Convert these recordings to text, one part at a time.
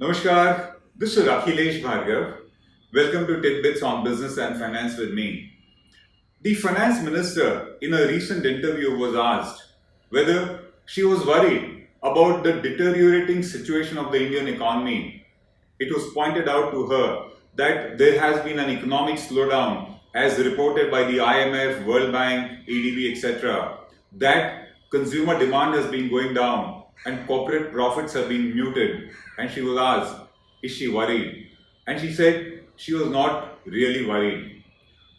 Namaskar, this is Akhilesh Bhargava. Welcome to Tit-Bits on Business and Finance with me. The finance minister in a recent interview was asked whether she was worried about the deteriorating situation of the Indian economy. It was pointed out to her that there has been an economic slowdown as reported by the IMF, World Bank, ADB, etc. That consumer demand has been going down and corporate profits have been muted. And she was asked, is she worried? And she said she was not really worried.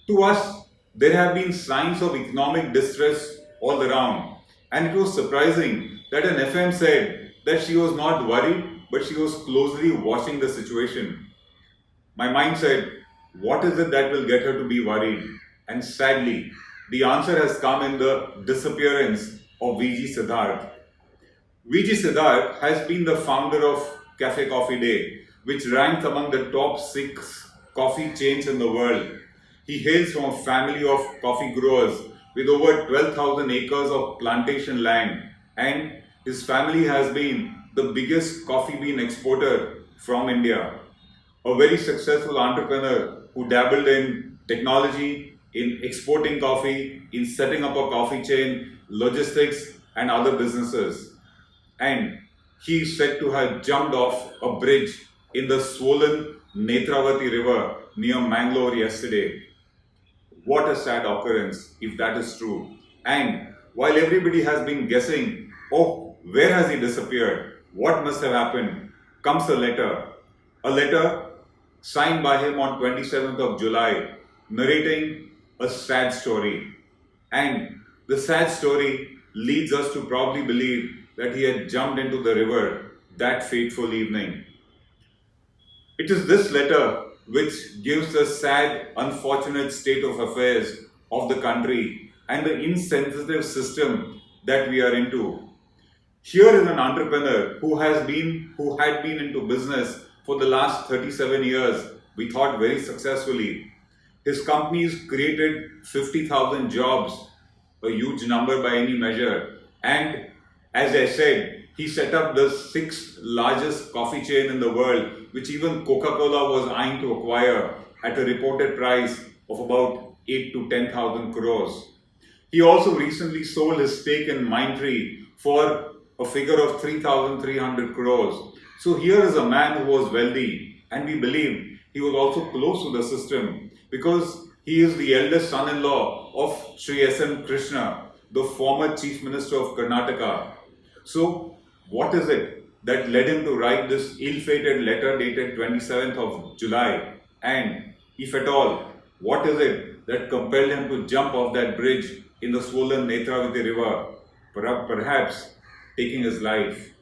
To us, there have been signs of economic distress all around, and it was surprising that an FM said that she was not worried, but she was closely watching the situation. My mind said, what is it that will get her to be worried? And sadly, the answer has come in the disappearance of VG Siddhartha. VG Siddhartha has been the founder of Cafe Coffee Day, which ranks among the top 6 coffee chains in the world. He hails from a family of coffee growers with over 12,000 acres of plantation land, and his family has been the biggest coffee bean exporter from India. A very successful entrepreneur who dabbled in technology, in exporting coffee, in setting up a coffee chain, logistics, and other businesses. And he is said to have jumped off a bridge in the swollen Netravati river near Mangalore yesterday. What a sad occurrence if that is true. And while everybody has been guessing, oh, where has he disappeared? What must have happened? Comes a letter. A letter signed by him on 27th of July, narrating a sad story. And the sad story leads us to probably believe that he had jumped into the river that fateful evening. It is this letter which gives the sad, unfortunate state of affairs of the country and the insensitive system that we are into. Here is an entrepreneur who had been into business for the last 37 years, we thought very successfully. His companies created 50,000 jobs, a huge number by any measure. And as I said, he set up the 6th largest coffee chain in the world, which even Coca-Cola was eyeing to acquire at a reported price of about 8 to 10,000 crores. He also recently sold his stake in Mindtree for a figure of 3,300 crores. So here is a man who was wealthy, and we believe he was also close to the system because he is the eldest son-in-law of Sri S.M. Krishna, the former Chief Minister of Karnataka. So what is it that led him to write this ill-fated letter dated 27th of July? And if at all, what is it that compelled him to jump off that bridge in the swollen Netravati river, perhaps taking his life?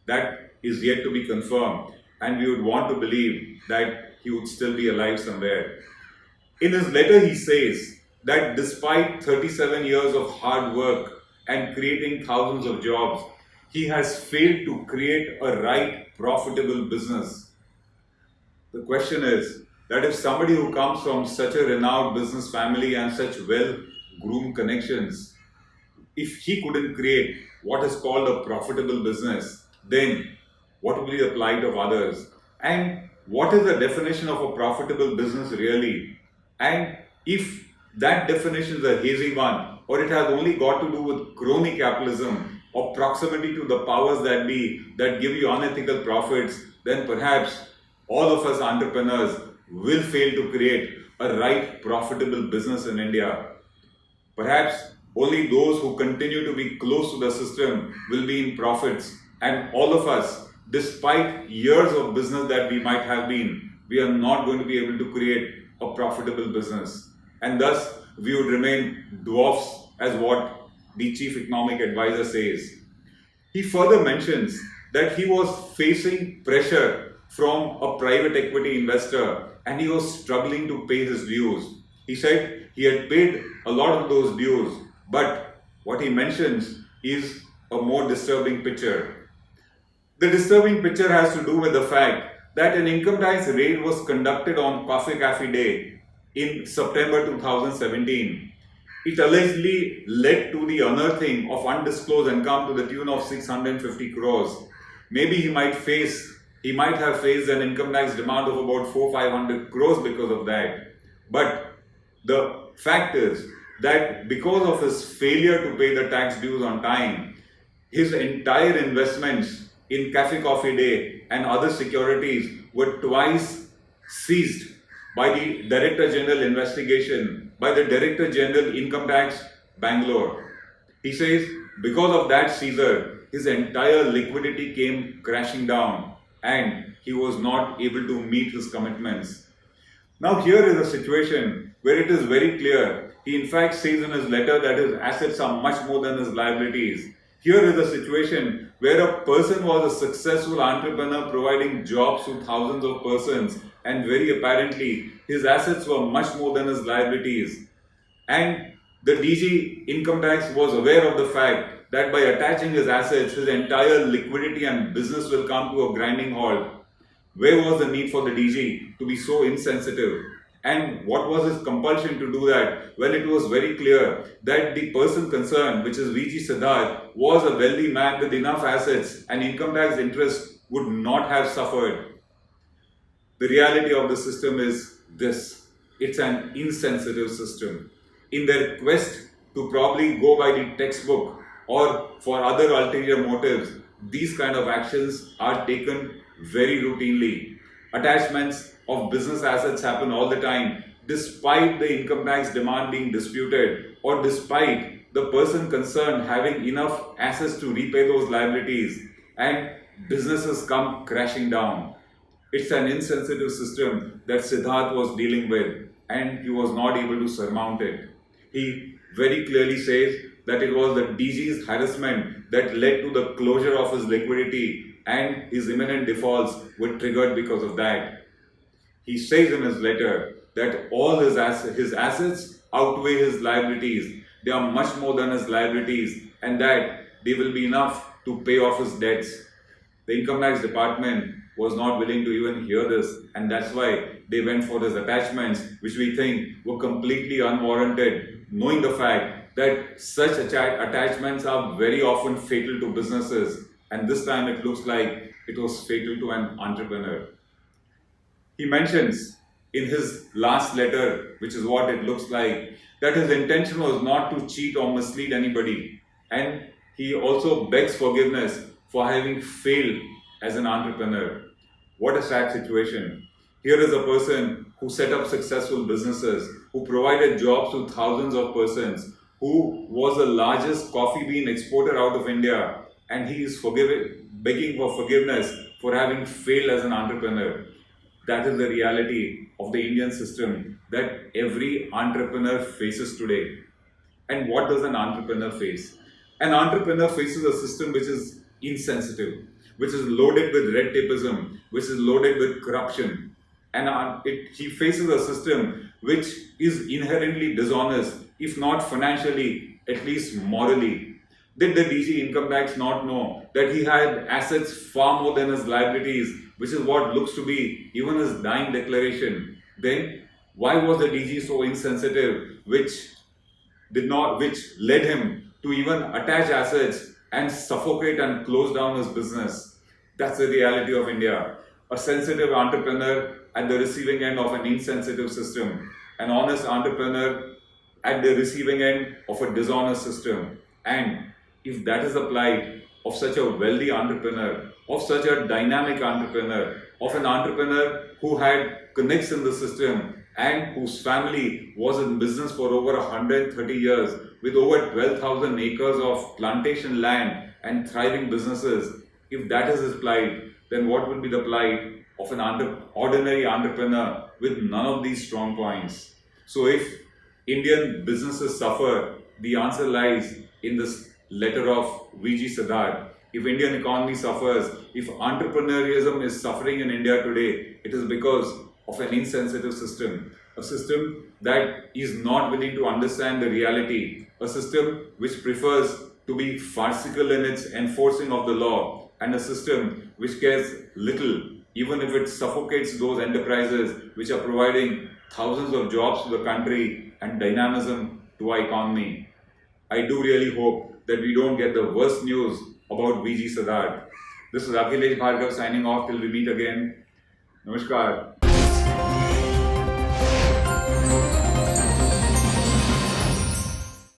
That is yet to be confirmed, and we would want to believe that he would still be alive somewhere. In his letter, he says that despite 37 years of hard work and creating thousands of jobs, he has failed to create a right, profitable business. The question is that if somebody who comes from such a renowned business family and such well-groomed connections, if he couldn't create what is called a profitable business, then what will be the plight of others? And what is the definition of a profitable business really? And if that definition is a hazy one, or it has only got to do with crony capitalism or proximity to the powers that be that give you unethical profits, then perhaps all of us entrepreneurs will fail to create a right profitable business in India. Perhaps only those who continue to be close to the system will be in profits, and all of us, despite years of business that we might have been, we are not going to be able to create a profitable business. And thus, we would remain dwarfs, as what the chief economic advisor says. He further mentions that he was facing pressure from a private equity investor and he was struggling to pay his dues. He said he had paid a lot of those dues, but what he mentions is a more disturbing picture. The disturbing picture has to do with the fact that an income tax raid was conducted on Cafe Cafe Day in September 2017. It allegedly led to the unearthing of undisclosed income to the tune of 650 crores. Maybe he might face He might have faced an income tax demand of about 400-500 crores because of that. But the fact is that because of his failure to pay the tax dues on time, his entire investments in Cafe Coffee Day and other securities were twice seized by the Director General Investigation, by the Director General Income Tax, Bangalore. He says because of that seizure, his entire liquidity came crashing down and he was not able to meet his commitments. Now, here is a situation where it is very clear. He, in fact, says in his letter that his assets are much more than his liabilities. Here is a situation where a person was a successful entrepreneur providing jobs to thousands of persons, and very apparently, his assets were much more than his liabilities. And the DG income tax was aware of the fact that by attaching his assets, his entire liquidity and business will come to a grinding halt. Where was the need for the DG to be so insensitive? And what was his compulsion to do that? Well, it was very clear that the person concerned, which is VG Siddhartha, was a wealthy man with enough assets and income tax interest would not have suffered. The reality of the system is this: it's an insensitive system. In their quest to probably go by the textbook or for other ulterior motives, these kind of actions are taken very routinely. Attachments of business assets happen all the time, despite the income tax demand being disputed or despite the person concerned having enough assets to repay those liabilities, and businesses come crashing down. It's an insensitive system that Siddharth was dealing with, and he was not able to surmount it. He very clearly says that it was the DG's harassment that led to the closure of his liquidity, and his imminent defaults were triggered because of that. He says in his letter that all his assets outweigh his liabilities. They are much more than his liabilities, and that they will be enough to pay off his debts. The income tax department was not willing to even hear this, and that's why they went for these attachments, which we think were completely unwarranted, knowing the fact that such attachments are very often fatal to businesses, and this time it looks like it was fatal to an entrepreneur. He mentions in his last letter, which is what it looks like, that his intention was not to cheat or mislead anybody, and he also begs forgiveness for having failed as an entrepreneur. What a sad situation. Here is a person who set up successful businesses, who provided jobs to thousands of persons, who was the largest coffee bean exporter out of India, and he is begging for forgiveness for having failed as an entrepreneur. That is the reality of the Indian system that every entrepreneur faces today. And what does an entrepreneur face? An entrepreneur faces a system which is insensitive, which is loaded with red tapeism, which is loaded with corruption. And he faces a system which is inherently dishonest, if not financially, at least morally. Did the DG income tax not know that he had assets far more than his liabilities, which is what looks to be even his dying declaration? Then why was the DG so insensitive, which led him to even attach assets and suffocate and close down his business? That's the reality of India. A sensitive entrepreneur at the receiving end of an insensitive system, an honest entrepreneur at the receiving end of a dishonest system. And if that is the plight of such a wealthy entrepreneur, of such a dynamic entrepreneur, of an entrepreneur who had connects in the system and whose family was in business for over 130 years with over 12,000 acres of plantation land and thriving businesses, if that is his plight, then what will be the plight of an ordinary entrepreneur with none of these strong points? So if Indian businesses suffer, the answer lies in this letter of VG Siddhartha. If Indian economy suffers, if entrepreneurialism is suffering in India today, it is because of an insensitive system. A system that is not willing to understand the reality. A system which prefers to be farcical in its enforcing of the law. And a system which cares little, even if it suffocates those enterprises which are providing thousands of jobs to the country and dynamism to our economy. I do really hope that we don't get the worst news about VG Siddhartha. This is Akhilesh Bhargava signing off till we meet again. Namaskar.